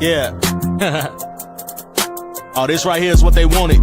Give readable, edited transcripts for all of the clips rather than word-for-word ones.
Yeah. Oh, this right here is what they wanted.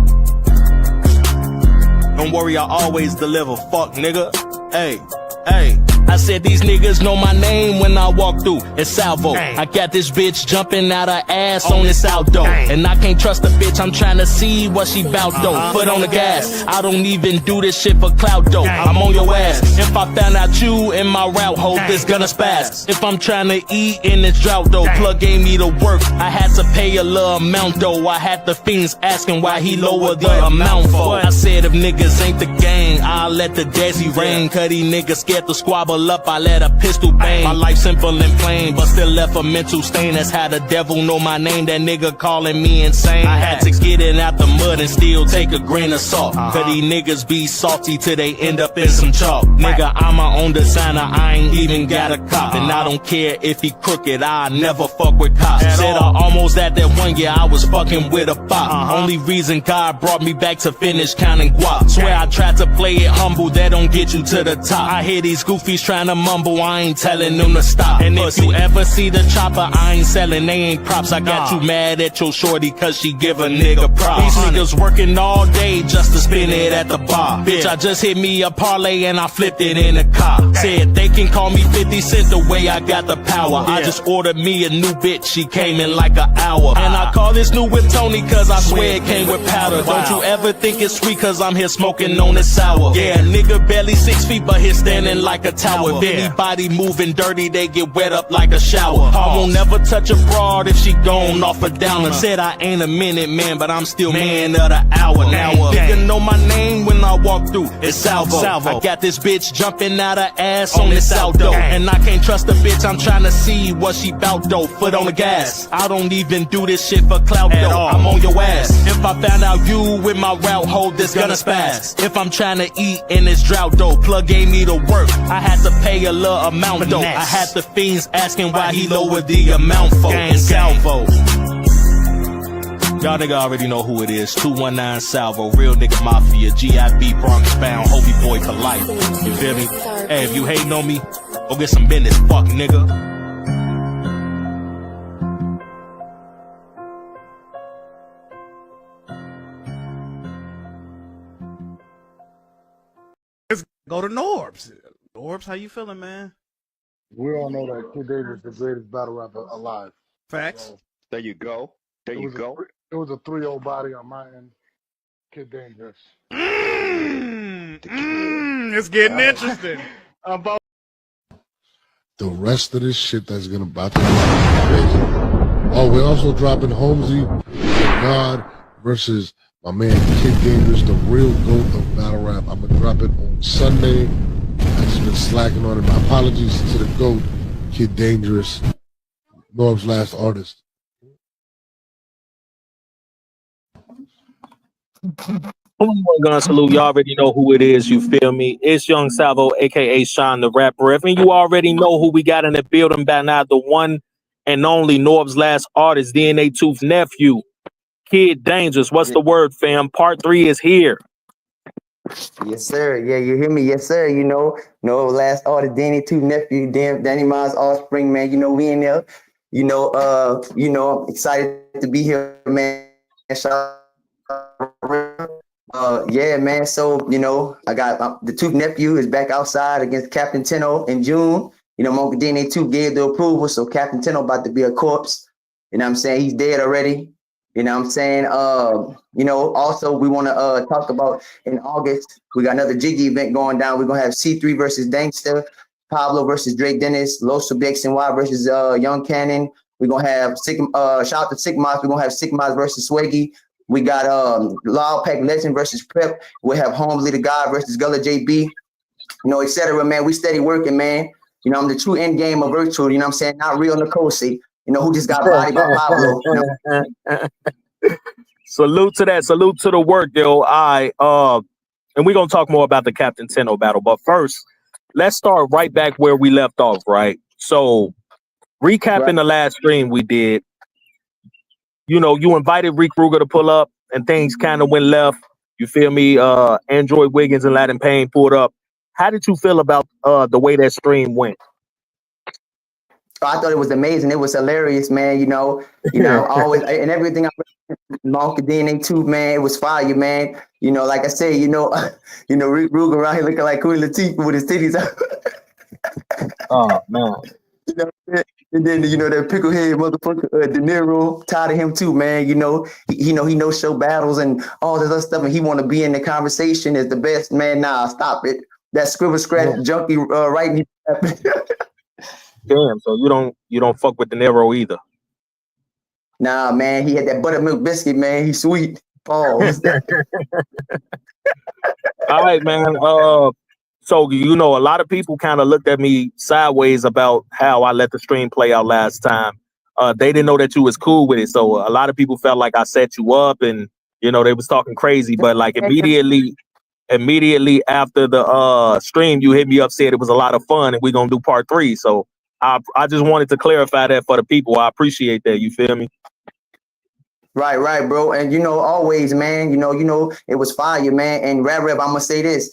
Don't worry, I always deliver. Fuck, nigga. Hey, hey. I said these niggas know my name when I walk through. It's Salvo. I got this bitch jumping out her ass on this outdoor. And I can't trust the bitch, I'm trying to see what she bout though. Foot on the gas, I don't even do this shit for clout though. I'm on your ass. If I found out you in my route, hold this gonna spaz. If I'm trying to eat in this drought though, plug gave me the work. I had to pay a little amount though. I had the fiends asking why he lowered the amount for. I said if niggas ain't the gang, I'll let the Desi rain. Cause these niggas scared to squabble up, I let a pistol bang. My life simple and plain, but still left a mental stain. That's how the devil know my name, that nigga calling me insane. I had to get it out the mud and still take a grain of salt. Cause these niggas be salty till they end up in some chalk. Nigga, I'm my own designer, I ain't even got a cop. And I don't care if he crooked, I never fuck with cops. Said I almost at that 1 year I was fucking with a bop. Only reason God brought me back to finish counting guap. Swear I tried to play it humble, that don't get you to the top. I hear these goofies trying to mumble, I ain't telling them to stop. And if you ever see the chopper, I ain't selling, they ain't props. I got you mad at your shorty cause she give a nigga props. These niggas working all day just to spend it at the bar. Bitch, I just hit me a parlay and I flipped it in a car. Said they can call me 50 Cent the way I got the power. I just ordered me a new bitch, she came in like an hour. And I call this new with Tony cause I swear it came with powder. Don't you ever think it's sweet cause I'm here smoking on this sour. Yeah, nigga barely 6 feet but here standing like a tower. If anybody moving dirty, they get wet up like a shower. I won't never touch a broad if she gone off a downer. Said I ain't a minute man, but I'm still man of the hour. Now nigga know my name when I walk through. It's Salvo. I got this bitch jumping out her ass on this outdoor. And I can't trust the bitch, I'm trying to see what she bout though. Foot on the gas, I don't even do this shit for clout though. I'm on your ass. If I found out you with my route, hold this gonna spaz. If I'm trying to eat in this drought though, plug gave me the work. I had to pay a little amount though. I had the fiends asking why he lowered the amount for. Salvo. Y'all nigga already know who it is. 219 Salvo, real nigga mafia, GIB Bronx bound, Hobie boy for life. You feel me? Hey, if you hating on me, go get some business, fuck nigga. Let's go to Norbs. Norbs, how you feeling, man? We all know that Kid Danger is the greatest battle rapper alive. Facts. So, there you go. There you go. It was a 3-0 body on my end. Kid Dangerous. It's getting interesting. About the rest of this shit that's gonna about to be crazy. Oh, we're also dropping Holmesy God versus my man Kid Dangerous, the real GOAT of battle rap. I'm gonna drop it on Sunday. I just been slacking on it. My apologies to the GOAT, Kid Dangerous, Norm's last artist. I'm gonna salute. You already know who it is. You feel me? It's Young Salvo, aka Sean the Rap Ref, and you already know who we got in the building by now. The one and only Norb's last artist, DNA Tooth nephew, Kid Dangerous. What's the word, fam? Part 3 is here. Yes, sir. Yeah, you hear me? Yes, sir. You know, last artist, Danny Tooth nephew, Danny Miles offspring, man. You know, we in there. I'm excited to be here, man. Yeah, man. So, I got the Tooth nephew is back outside against Captain Tenno in June. My Uncle DNA Tooth gave the approval, so Captain Tenno about to be a corpse. You know what I'm saying? He's dead already. You know what I'm saying? Also we want to talk about in August, we got another Jiggy event going down. We're going to have C3 versus Dankster, Pablo versus Drake Dennis, Los Subjects and Y versus Young Cannon. We're going to have shout out to Sigmas. We're going to have Sigmas versus Swaggy. We got Law Pack Legend versus Prep. We have Homely the God versus Gullah JB, etc. Man, we steady working, man. I'm the true end game of virtual, you know what I'm saying? Not real Nkosi. Who just got bodied by Pablo. Salute to that. Salute to the work, yo. And we're going to talk more about the Captain Tenno battle. But first, let's start right back where we left off, right? So, recapping the last stream we did, you invited Reek Ruger to pull up, and things kind of went left. You feel me? Android Wiggins and Latin Payne pulled up. How did you feel about the way that stream went? I thought it was amazing. It was hilarious, man. Always and everything I Monk DNA too, man. It was fire, man. Like I say, Rick Ruger around here looking like Queen Latifah with his titties out. Oh man. You know, and then that picklehead motherfucker De Niro, tired of him too, man. He knows show battles and all this other stuff, and he want to be in the conversation as the best, man. Nah, stop it. That scribble scratch junkie writing. Damn. So you don't fuck with De Niro either. Nah, man. He had that buttermilk biscuit, man. He's sweet. Pause. All right, man. So a lot of people kind of looked at me sideways about how I let the stream play out last time. They didn't know that you was cool with it, so a lot of people felt like I set you up, and they was talking crazy. But like immediately after the stream, you hit me up, said it was a lot of fun, and we're gonna do part 3. So I just wanted to clarify that for the people. I appreciate that. You feel me? Right, bro. And always, man. It was fire, man. And Rev, I'm gonna say this.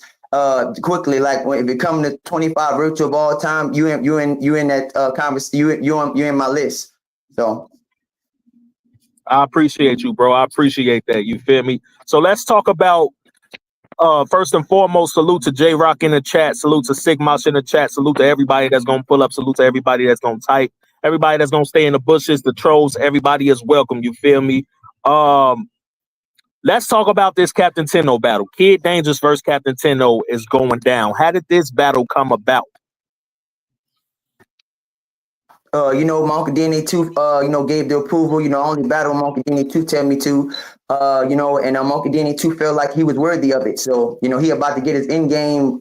Quickly, like when it comes to 25 virtual of all time, you in that conversation, you in my list. So I appreciate you, bro. I appreciate that. You feel me? So let's talk about first and foremost, salute to J Rock in the chat, salute to Sigmosh in the chat, salute to everybody that's gonna pull up, salute to everybody that's gonna type, everybody that's gonna stay in the bushes, the trolls, everybody is welcome. You feel me? Let's talk about this Captain Tenno battle. Kid Dangerous versus Captain Tenno is going down. How did this battle come about? Monkey DNA 2, gave the approval, only battle Monkey DNA 2 tell me to, and Monkey DNA 2 felt like he was worthy of it. So, he about to get his in-game,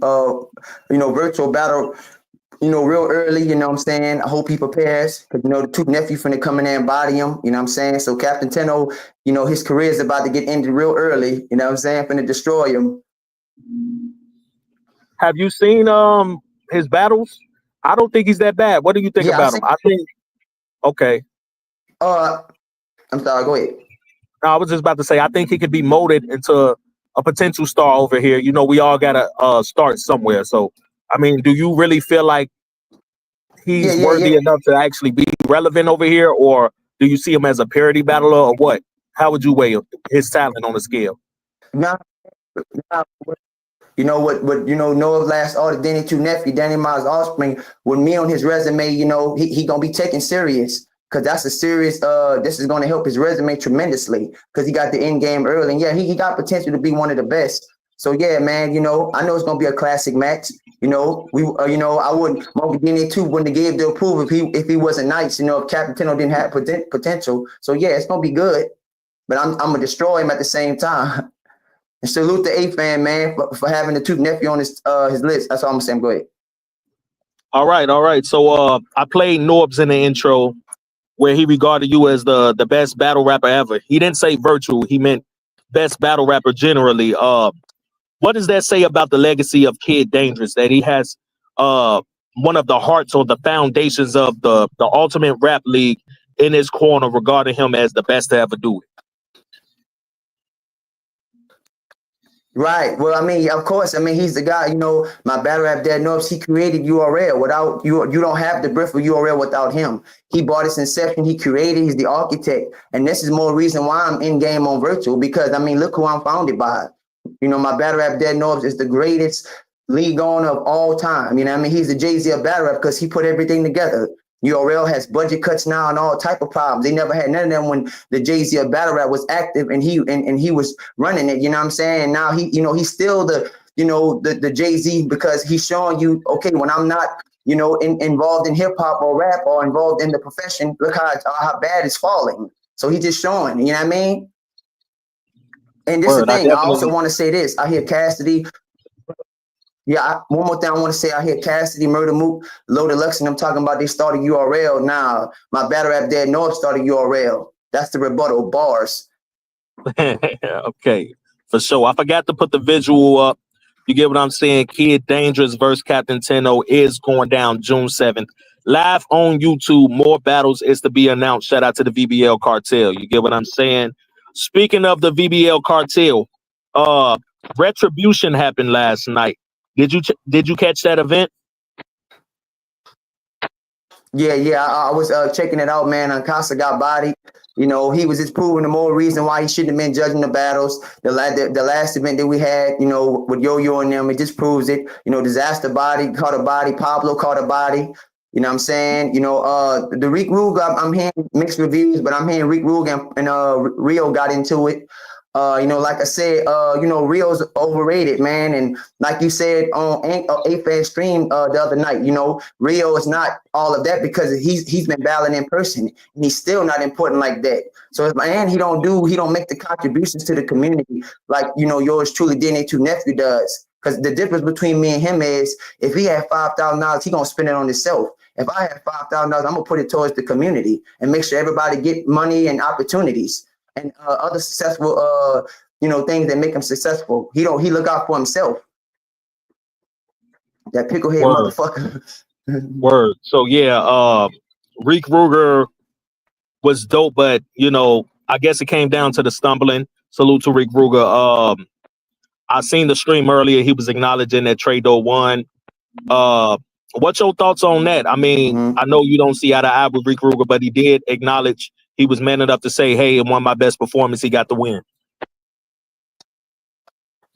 virtual battle, real early, you know what I'm saying? I hope he prepares because, the two nephew finna come in there and body him, you know what I'm saying? So Captain Tenno, his career is about to get ended real early, you know what I'm saying? Finna destroy him. Have you seen his battles? I don't think he's that bad. What do you think about him? I think okay. I'm sorry, go ahead. No, I was just about to say I think he could be molded into a potential star over here. We all gotta start somewhere. So I mean, do you really feel like he's worthy enough to actually be relevant over here, or do you see him as a parody battler, or what? How would you weigh his talent on the scale? Nah, Noah's last order, Danny 2 nephew, Danny Miles' offspring, with me on his resume, he gonna be taken serious. Cause that's a serious, this is gonna help his resume tremendously. Cause he got the end game early. And yeah, he got potential to be one of the best. So yeah, man, I know it's gonna be a classic match. I wouldn't, Monkey DNA 2 wouldn't have gave the approval if he wasn't nice, if Captain Tenno didn't have potential. So yeah, it's gonna be good. But I'm gonna destroy him at the same time. And salute the A-Fan, man, for having the two nephew on his list. That's all I'm saying. Go ahead. All right. So I played Norbs in the intro where he regarded you as the best battle rapper ever. He didn't say virtual. He meant best battle rapper generally. What does that say about the legacy of Kid Dangerous, that he has one of the hearts or the foundations of the Ultimate Rap League in his corner, regarding him as the best to ever do it? Right. Well, I mean, of course. I mean, he's the guy. My battle rap dad knows he created URL. Without you don't have the breath of URL without him. He bought its inception. He created. He's the architect. And this is more reason why I'm in game on virtual, because I mean, look who I'm founded by. My battle rap dad knows is the greatest league owner of all time. He's the Jay-Z of battle rap because he put everything together. URL has budget cuts now and all type of problems. They never had none of them when the Jay-Z of battle rap was active and he was running it. You know what I'm saying? And now he's still the Jay-Z, because he's showing you, okay, when I'm not involved in hip hop or rap or involved in the profession, look how bad it's falling. So he's just showing. You know what I mean? And this is the thing. I also want to say this. I hear Cassidy. Yeah, one more thing I want to say. I hear Cassidy, Murder Mook, Low Deluxe, and I'm talking about they started URL. Now, my battle rap dad North started URL. That's the rebuttal bars. Okay, for sure. I forgot to put the visual up. You get what I'm saying? Kid Dangerous versus Captain Tenno is going down June 7th. Live on YouTube. More battles is to be announced. Shout out to the VBL Cartel. You get what I'm saying? Speaking of the VBL Cartel, Retribution happened last night. Did you catch that event? Yeah. I was checking it out, man. Casa got bodied. You know, he was just proving the more reason why he shouldn't have been judging the battles. The last event that we had, you know, with Yo-Yo and them, it just proves it. You know, Disaster body caught a body. Pablo caught a body. You know what I'm saying? You know, the Reek Rug, I'm hearing mixed reviews, but I'm hearing Reek Rug and Rio got into it. You know, like I said, you know, Rio's overrated, man. And like you said on A-Fan stream the other night, you know, Rio is not all of that because he's been battling in person and he's still not important like that. So and he don't make the contributions to the community like, you know, yours truly DNA2 nephew does. Because the difference between me and him is if he had $5,000, he gonna spend it on himself. If I have $5,000, I'm gonna put it towards the community and make sure everybody get money and opportunities and other successful you know, things that make him successful. He look out for himself. That picklehead motherfucker. Word. So yeah, Reek Ruger was dope, but you know, I guess it came down to the stumbling. Salute to Reek Ruger. I seen the stream earlier. He was acknowledging that Trey won. What's your thoughts on that? I mean, I know you don't see eye to eye with Reek Ruger, but he did acknowledge he was man enough to say, hey, in one of my best performances, he got the win.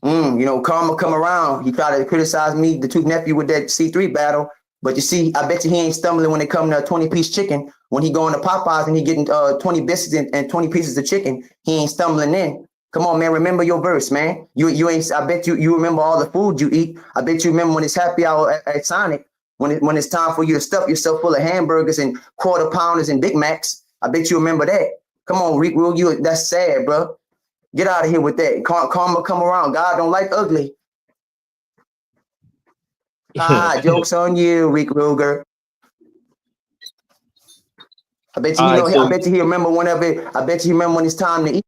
You know, karma come around. He tried to criticize me, the two nephew, with that C3 battle. But you see, I bet you he ain't stumbling when it come to a 20-piece chicken. When he going to Popeyes and he getting 20 biscuits and 20 pieces of chicken, he ain't stumbling in. Come on, man. Remember your verse, man. You ain't. I bet you remember all the food you eat. I bet you remember when it's happy hour at Sonic. When it's time for you to stuff yourself full of hamburgers and quarter pounders and Big Macs. I bet you remember that. Come on, Reek, that's sad, bro. Get out of here with that. Karma come around. God don't like ugly. Joke's on you, Reek Ruger. I bet you, I bet you he remember whenever. I bet you remember when it's time to eat.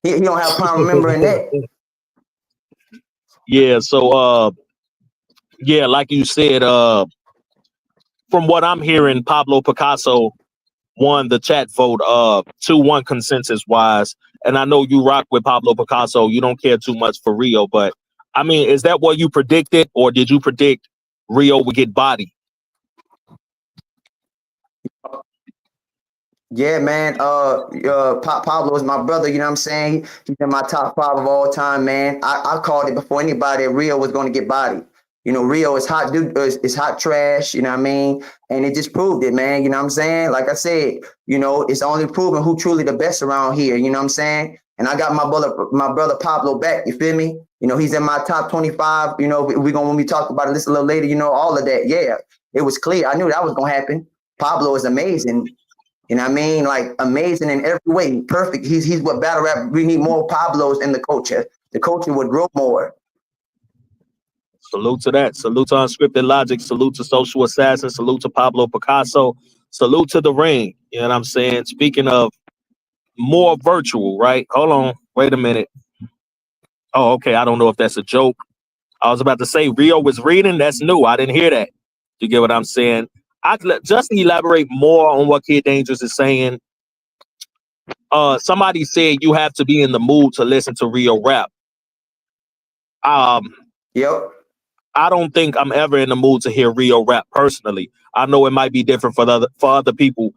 He don't have problem remembering that. Yeah. So yeah, like you said, from what I'm hearing, Pablo Picasso won the chat vote 2-1 consensus wise. And I know you rock with Pablo Picasso. You don't care too much for Rio, but I mean, is that what you predicted, or did you predict Rio would get bodied? Yeah, man. Pablo is my brother. You know what I'm saying? He's in my top 5 of all time, man. I called it before anybody. Rio was going to get bodied. You know, Rio is hot, dude. It's hot trash. You know what I mean? And it just proved it, man. You know what I'm saying? Like I said, you know, it's only proving who truly the best around here. You know what I'm saying? And I got my brother Pablo back. You feel me? You know, he's in my top 25. You know, we're gonna when we talk about this a little later. You know, all of that. Yeah, it was clear. I knew that was gonna happen. Pablo is amazing. You know what I mean? Like amazing in every way. Perfect. He's what battle rap. We need more Pablos in the culture. The culture would grow more. Salute to that. Salute to Unscripted Logic. Salute to Social Assassin. Salute to Pablo Picasso. Salute to The Ring. You know what I'm saying? Speaking of more virtual, right? Hold on. Wait a minute. Oh, okay. I don't know if that's a joke. I was about to say Rio was reading. That's new. I didn't hear that. You get what I'm saying? Just elaborate more on what Kid Dangerous is saying. Somebody said you have to be in the mood to listen to Rio rap. Yep. I don't think I'm ever in the mood to hear Rio rap personally. I know it might be different for other people.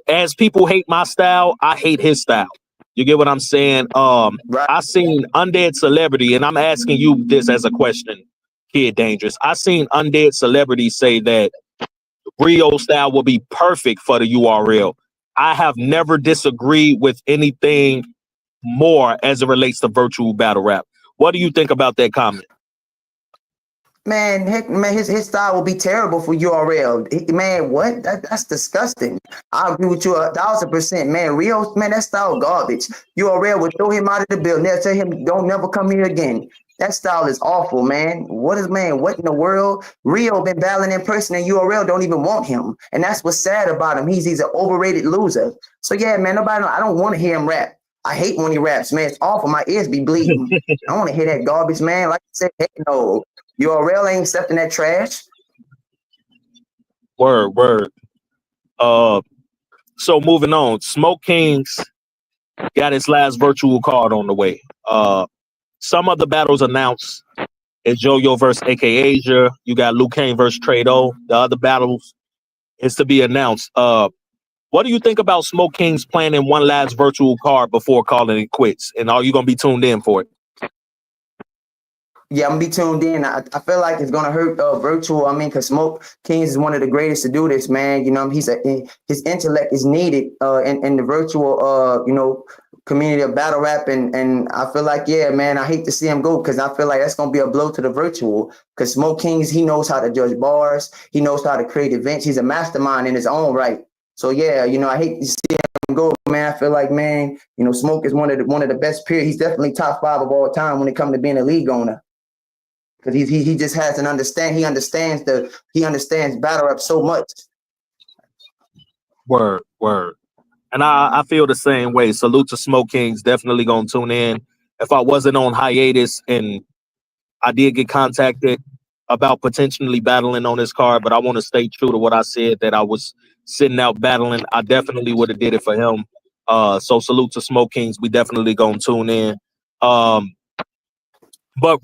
As people hate my style, I hate his style. You get what I'm saying? Right. I seen Undead Celebrity, and I'm asking you this as a question, Kid Dangerous. I seen Undead Celebrity say that Rio style will be perfect for the URL. I have never disagreed with anything more as it relates to virtual battle rap. What do you think about that comment? Man, heck, man, his style will be terrible for URL. Man, what? That's disgusting. I agree with you 1,000%. Man, Rio, man, that style garbage. URL would throw him out of the building. They'll tell him, don't never come here again. That style is awful, man. What in the world? Rio been battling in person and URL don't even want him. And that's what's sad about him. He's an overrated loser. So yeah, man, I don't want to hear him rap. I hate when he raps, man. It's awful. My ears be bleeding. I don't want to hear that garbage, man. Like I said, heck no. URL ain't accepting that trash. Word. So moving on. Smoke Kings got his last virtual card on the way. Some of the battles announced is Yo-Yo versus AK Asia. You got Luke Kane versus Trey. The other battles is to be announced. What do you think about Smoke Kings planning one last virtual card before calling it quits? And are you gonna be tuned in for it? Yeah, I'm gonna be tuned in. I feel like it's gonna hurt virtual. I mean, cause Smoke Kings is one of the greatest to do this, man. You know, his intellect is needed in the virtual community of battle rap, and I feel like, yeah, man, I hate to see him go because I feel like that's gonna be a blow to the virtual. Cause Smoke Kings, he knows how to judge bars, he knows how to create events. He's a mastermind in his own right. So yeah, I hate to see him go, man. I feel like, man, Smoke is one of the best period. He's definitely top 5 of all time when it comes to being a league owner. Because he just has an understand. He understands battle rap so much. Word. And I feel the same way. Salute to Smoke Kings. Definitely gonna tune in. If I wasn't on hiatus and I did get contacted about potentially battling on this card, but I want to stay true to what I said, that I was sitting out battling. I definitely would have did it for him. So salute to Smoke Kings. We definitely gonna tune in. But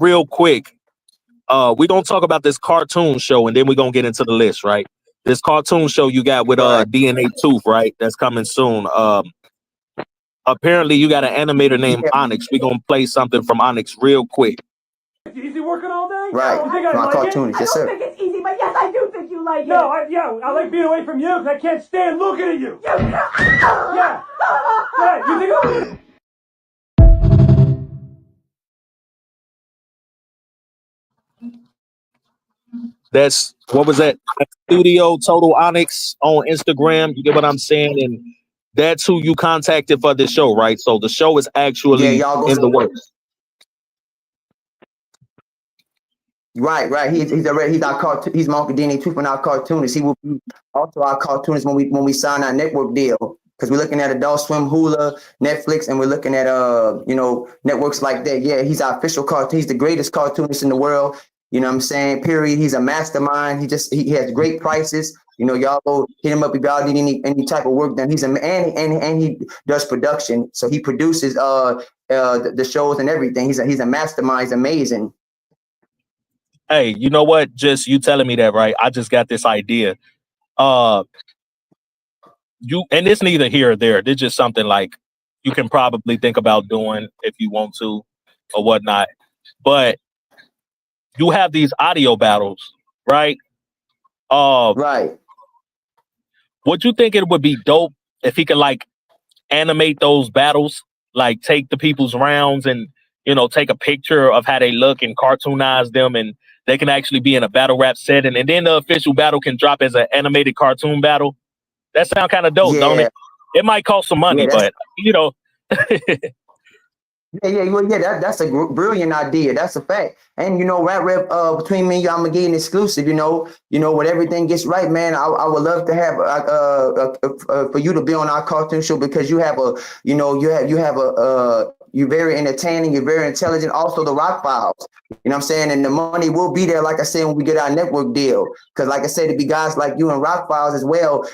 real quick, we're gonna talk about this cartoon show and then we're gonna get into the list, right? This cartoon show you got with DNA Tooth, right? That's coming soon. Apparently you got an animator named Onyx. We're gonna play something from Onyx real quick. Easy working all day? Right. You think I My like cartoonist, it? yes, sir. I don't think it's easy, but yes, I do think you like it. No, I like being away from you because I can't stand looking at you. Yeah. Yeah, you think That's what was that? Studio Total Onyx on Instagram. You get what I'm saying? And that's who you contacted for this show, right? So the show is actually y'all go in the works. Right. He's our cartoon. He's Monkey DNA Truth and our cartoonist. He will be also our cartoonist when we sign our network deal. Because we're looking at Adult Swim, Hula, Netflix, and we're looking at networks like that. Yeah, he's our official cartoon. He's the greatest cartoonist in the world. You know what I'm saying? Period. He's a mastermind. He has great prices. Y'all go hit him up if y'all need any type of work done. He's and he does production. So he produces the shows and everything. He's a mastermind. He's amazing. Hey, you know what? Just you telling me that, right? I just got this idea. And it's neither here or there. It's just something like you can probably think about doing if you want to or whatnot. But you have these audio battles, right? Right. Would you think it would be dope if he could like animate those battles, like take the people's rounds and take a picture of how they look and cartoonize them, and they can actually be in a battle rap setting, and then the official battle can drop as an animated cartoon battle? That sounds kind of dope, don't it? It might cost some money, but That's a brilliant idea. That's a fact. And Rap Rep, between me and you, I'm gonna get an exclusive. When everything gets right, man, I would love to have for you to be on our cartoon show because you have you're very entertaining, you're very intelligent. Also, the Rock Files. You know what I'm saying? And the money will be there, like I said, when we get our network deal. Because, like I said, to be guys like you and Rock Files as well,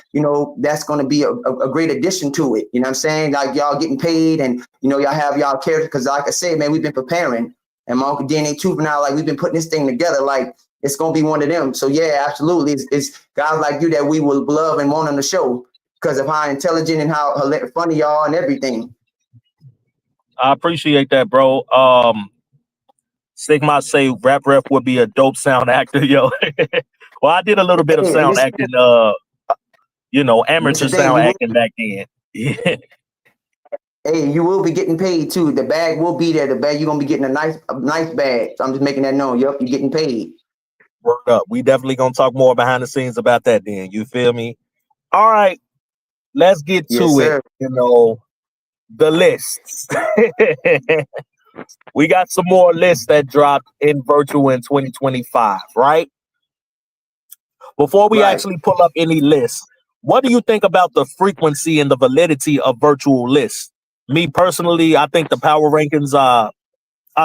that's going to be a great addition to it. You know what I'm saying? Like y'all getting paid and, y'all have y'all characters. Because, like I said, man, we've been preparing. And my Uncle DNA Truth now, like, we've been putting this thing together. Like, it's going to be one of them. So, yeah, absolutely. It's guys like you that we will love and want on the show because of how intelligent and how funny y'all and everything. I appreciate that, bro. Sigma say Rap Ref would be a dope sound actor, yo. Well, I did a little bit of sound acting, amateur sound acting back then. Yeah. Hey, you will be getting paid too. The bag will be there. The bag, you're gonna be getting a nice bag. So I'm just making that known. Yep, you're getting paid. Word up. We definitely gonna talk more behind the scenes about that then. You feel me? All right. Let's get to it. The lists. We got some more lists that dropped in virtual in 2025, right? Before we actually pull up any lists, what do you think about the frequency and the validity of virtual lists? Me personally, I think the power rankings are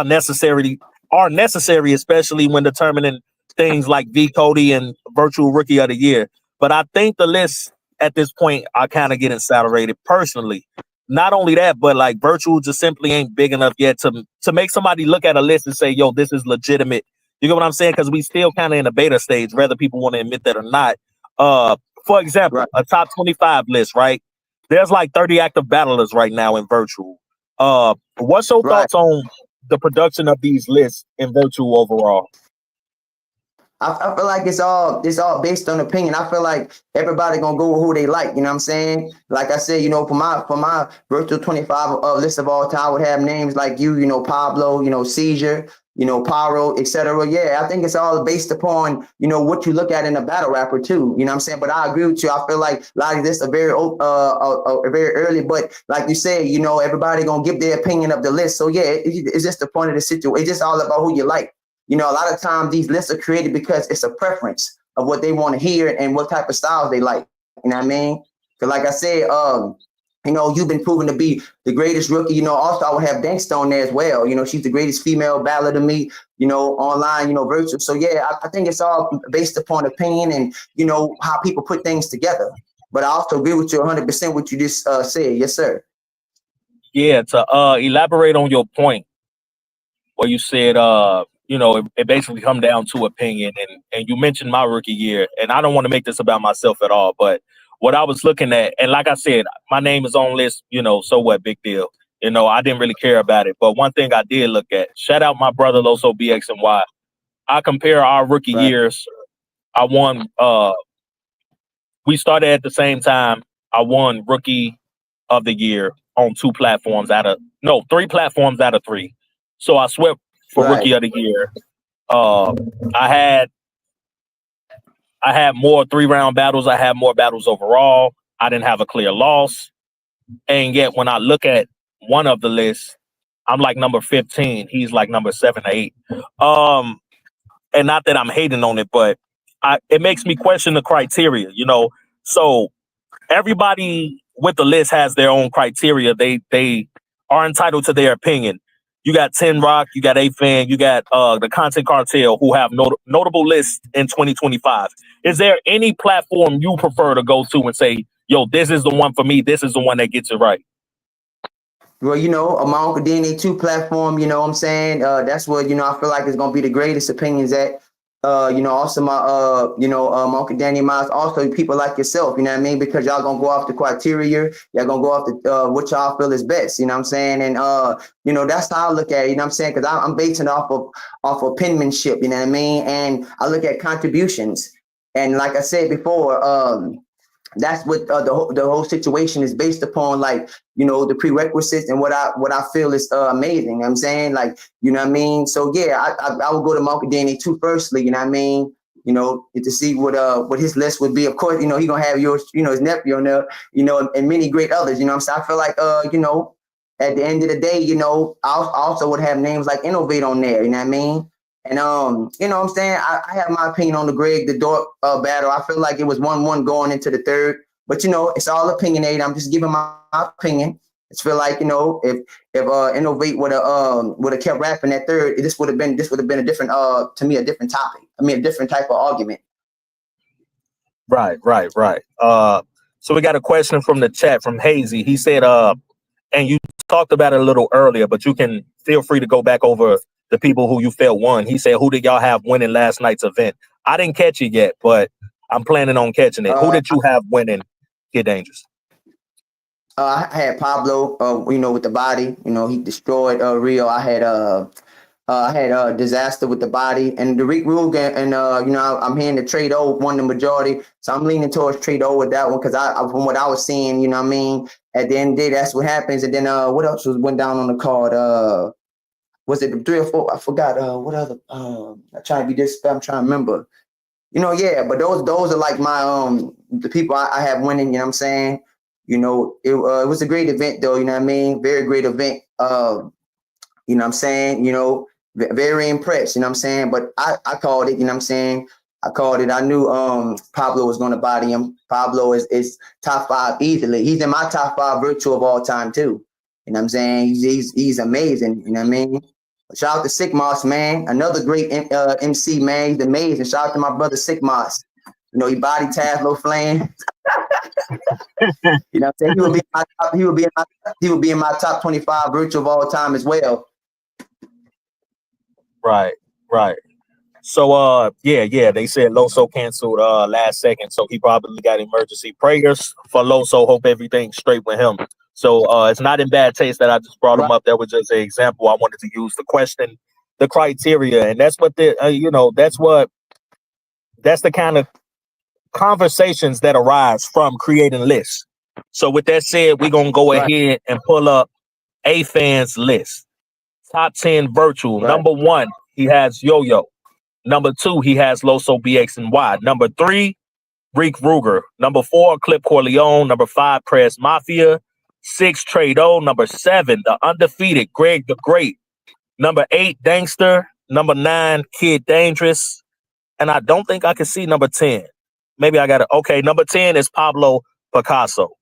necessary, especially when determining things like V Cody and virtual rookie of the year. But I think the lists at this point are kind of getting saturated personally. Not only that, but like virtual just simply ain't big enough yet to make somebody look at a list and say, yo, this is legitimate. You get what I'm saying? Because we still kind of in a beta stage, whether people want to admit that or not. for example, Right. a top 25 list, right? There's like 30 active battlers right now in virtual. What's your Right. thoughts on the production of these lists in virtual overall? I feel like it's all based on opinion. I feel like everybody gonna go with who they like. You know what I'm saying? Like I said, for my virtual 25 list of all time, I would have names like Pablo, Seizure, Pyro, etc. Yeah, I think it's all based upon what you look at in a battle rapper too. You know what I'm saying? But I agree with you. I feel like a lot of this are very early. But like you said, everybody gonna give their opinion of the list. So yeah, it's just the point of the situation. It's just all about who you like. A lot of times these lists are created because it's a preference of what they want to hear and what type of styles they like. You know what I mean? Because like I said, you've been proven to be the greatest rookie. Also I would have Danksta on there as well. She's the greatest female battler to me, online, virtual. So yeah, I think it's all based upon opinion and, how people put things together. But I also agree with you 100% what you just said. Yes, sir. Yeah, to elaborate on your point where you said it basically come down to opinion, and you mentioned my rookie year, and I don't want to make this about myself at all, but what I was looking at, and like I said, my name is on list, so what, big deal. I didn't really care about it. But one thing I did look at, shout out my brother Loso BX and Y. I compare our rookie Right. years. I won we started at the same time. I won rookie of the year on 3 platforms out of 3. So I swept for Right. rookie of the year. I had more 3-round battles. I had more battles overall. I didn't have a clear loss. And yet when I look at one of the lists, I'm like number 15. He's like number 7 or 8. And not that I'm hating on it, but it makes me question the criteria, So everybody with the list has their own criteria. They are entitled to their opinion. You got 10 Rock, you got A-Fan, you got the Content Cartel who have notable lists in 2025. Is there any platform you prefer to go to and say, yo, this is the one for me, this is the one that gets it right? Well, my Uncle DNA 2 platform, what I'm saying? That's where, I feel like it's going to be the greatest opinions at. Also my Uncle Danny Miles, also people like yourself, you know what I mean? Because y'all going to go off the criteria. Y'all going to go off the what y'all feel is best, you know what I'm saying? And, that's how I look at it, you know what I'm saying? Because I'm basing off of penmanship, you know what I mean? And I look at contributions. And like I said before, that's what the whole situation is based upon, like, the prerequisites and what I feel is amazing. You know what I'm saying? Like, you know what I mean? So yeah, I would go to Uncle Danny 2 firstly, you know what I mean? To see what his list would be. Of course, he gonna have yours, his nephew on there, and many great others, you know what I'm saying? I feel like at the end of the day, I also would have names like Innovate on there, you know what I mean? And what I'm saying? I have my opinion on the Greg the Dork battle. I feel like it was 1-1 going into the third. But it's all opinionated. I'm just giving my opinion. I feel like, if Innovate would have kept rapping that third, this would have been a different to me, a different topic. I mean, a different type of argument. Right. So we got a question from the chat from Hazy. He said, and you talked about it a little earlier, but you can feel free to go back over the people who you felt won. He said, who did y'all have winning last night's event? I didn't catch it yet, but I'm planning on catching it. Who did you have winning Kid Dangerous? I had Pablo, with the body. He destroyed Rio. I had Disaster with the body, and the Reek Rule, and I'm hearing the Trey won the majority, so I'm leaning towards Trey with that one because I from what I was seeing, you know what I mean. At the end of the day, that's what happens. And then what else went down on the card? Was it 3 or 4? I forgot. What other? I'm trying to be this. I'm trying to remember. Yeah. But those are like my the people I have winning. You know what I'm saying? It was a great event though. You know what I mean? Very great event. You know what I'm saying? Very impressed. You know what I'm saying? But I called it. You know what I'm saying? I called it. I knew Pablo was going to body him. Pablo is top 5 easily. He's in my top 5 virtual of all time too. You know what I'm saying? He's amazing. You know what I mean? Shout out to Sick Moss, man. Another great MC, man. He's amazing. Shout out to my brother Sick Moss. He body Tazlo Flame. You know what I'm saying? He would be in my top 25 virtual of all time as well. Right. So yeah, they said Loso canceled last second, so he probably got emergency prayers for Loso. Hope everything's straight with him. So it's not in bad taste that I just brought him Right. up. That was just an example I wanted to use to question the criteria, and that's what that's the kind of conversations that arise from creating lists. So with that said, we're gonna go Right. ahead and pull up A Fan's list. Top 10 virtual. Right. Number 1, he has Yo-Yo. Number 2, he has Loso BX and Y. Number 3, Reek Ruger. Number 4, Clip Corleone. Number 5, Press Mafia. 6, Trey. Number 7, the undefeated Greg the Great. Number 8, Dangster. Number 9, Kid Dangerous. And I don't think I can see number 10. Maybe I got it. Okay, number 10 is Pablo Picasso.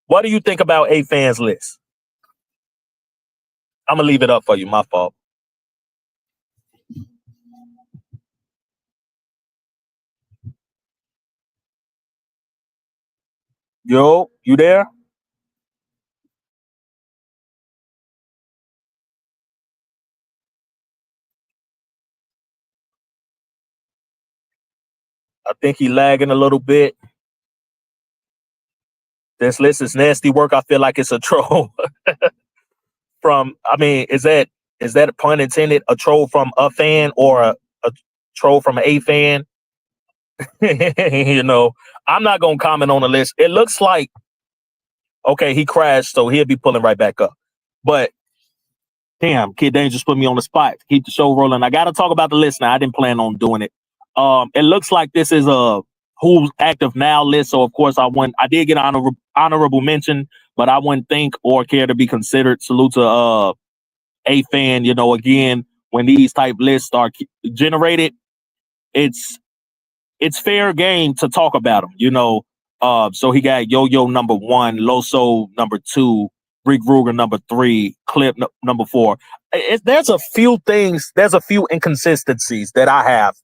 What do you think about A Fan's list? I'm going to leave it up for you. My fault. Yo, you there? I think he lagging a little bit. This list is nasty work. I feel like it's a troll is that a pun intended? A troll from a fan or a troll from a fan? I'm not going to comment on the list. It looks like, okay, he crashed, so he'll be pulling right back up. But damn, Kid Dangerous put me on the spot. Keep the show rolling. I got to talk about the list now. I didn't plan on doing it. It looks like this is a who's active now list. So of course I did get an honorable mention, but I wouldn't think or care to be considered. Salute to A Fan. Again, when these type lists are generated, it's fair game to talk about them. So he got Yo-Yo number 1, Loso number 2, Reek Ruger number 3, Clip number 4. There's a few inconsistencies that I have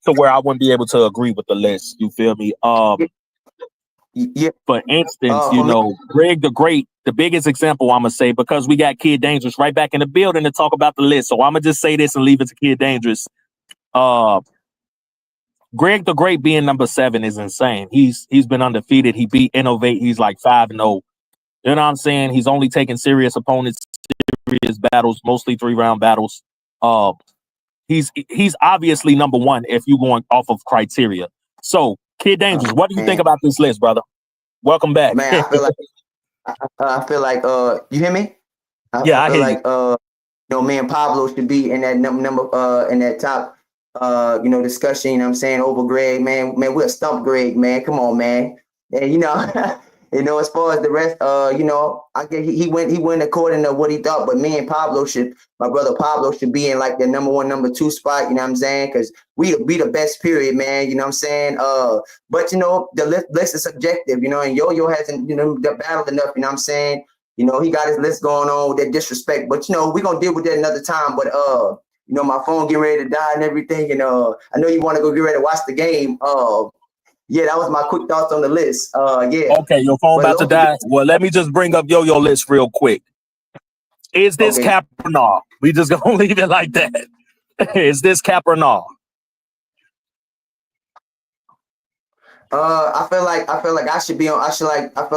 to where I wouldn't be able to agree with the list. You feel me? Yeah. For instance, For me, Greg the Great, the biggest example I'm gonna say, because we got Kid Dangerous right back in the building to talk about the list. So I'm gonna just say this and leave it to Kid Dangerous. Greg the Great being number 7 is insane. He's been undefeated. He beat Innovate. He's like 5-0. You know what I'm saying? He's only taking serious opponents, serious battles, mostly 3-round battles. He's obviously number 1 if you're going off of criteria. So, Kid Dangerous, what do you think about this list, brother? Welcome back. man, I feel like you hear me? I feel hear like me and Pablo should be in that number in that top discussion, you know what I'm saying, over Greg, man, we'll stump Greg, man. Come on, man. And as far as the rest, I guess he went according to what he thought, but me and my brother Pablo should be in like the number 1, number 2 spot, you know what I'm saying? Because we the best period, man, you know what I'm saying? But the list is subjective, and Yo-Yo hasn't, battled enough, you know what I'm saying? He got his list going on with that disrespect, but we're gonna deal with that another time. But my phone getting ready to die and everything, and I know you want to go get ready to watch the game. Yeah, that was my quick thoughts on the list. Yeah. Okay, your phone about to die. Well, let me just bring up Yo-Yo list real quick. Is this cap or no? We just gonna leave it like that. Is this cap or no? I feel like I should be on. I feel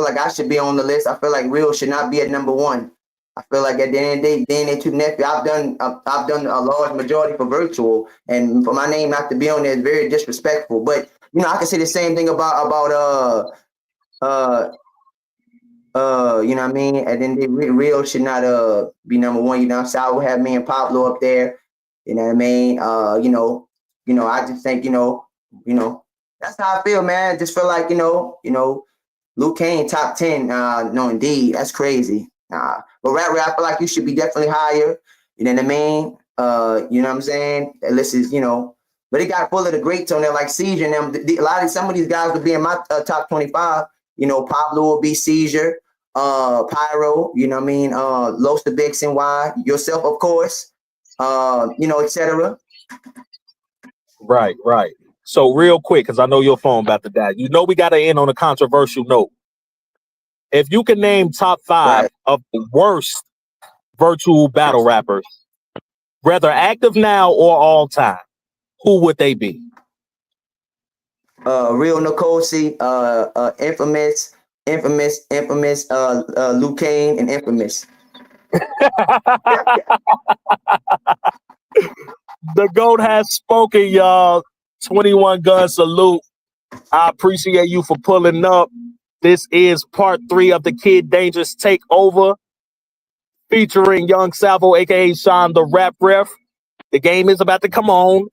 like I should be on the list. I feel like Real should not be at number 1. I feel like at the end of the day, DNA 2 nephew, I've done a large majority for virtual, and for my name not to be on there is very disrespectful. But I can say the same thing about you know what I mean? And then Real should not be number 1. So I will have me and Pablo up there. You know what I mean? I just think that's how I feel, man. I just feel like Luke Kane top 10. No, indeed, that's crazy. But Rat I feel like you should be definitely higher. You know what I mean? You know what I'm saying? That list is but it got full of the greats on there like Seizure and them. Some of these guys would be in my top 25. Pablo will be Seizure, Pyro. You know what I mean? Los the Bix and Y, yourself, of course. Etc. Right. So real quick, because I know your phone about to die. We got to end on a controversial note. If you can name top 5 of the worst virtual battle rappers, whether active now or all time, who would they be? Real Nicosi, infamous, Luke Kane, and infamous. The GOAT has spoken, y'all. 21 gun salute. I appreciate you for pulling up. This is part 3 of the Kid Dangerous Takeover, featuring Young Salvo, aka Sean the Rap Ref. The game is about to come on.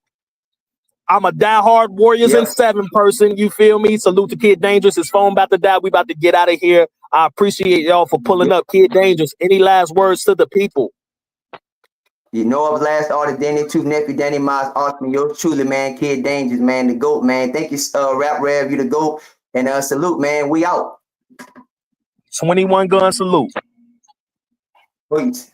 I'm a diehard Warriors in 7 person. You feel me? Salute to Kid Dangerous. His phone about to die. We about to get out of here. I appreciate y'all for pulling up. Kid Dangerous, any last words to the people? You know, of last artist, Danny Tooth nephew, Danny Miles, Austin, yours truly, man, Kid Dangerous, man, the GOAT, man. Thank you, Rap Rev, you the GOAT. And salute, man. We out. 21 gun salute. Peace.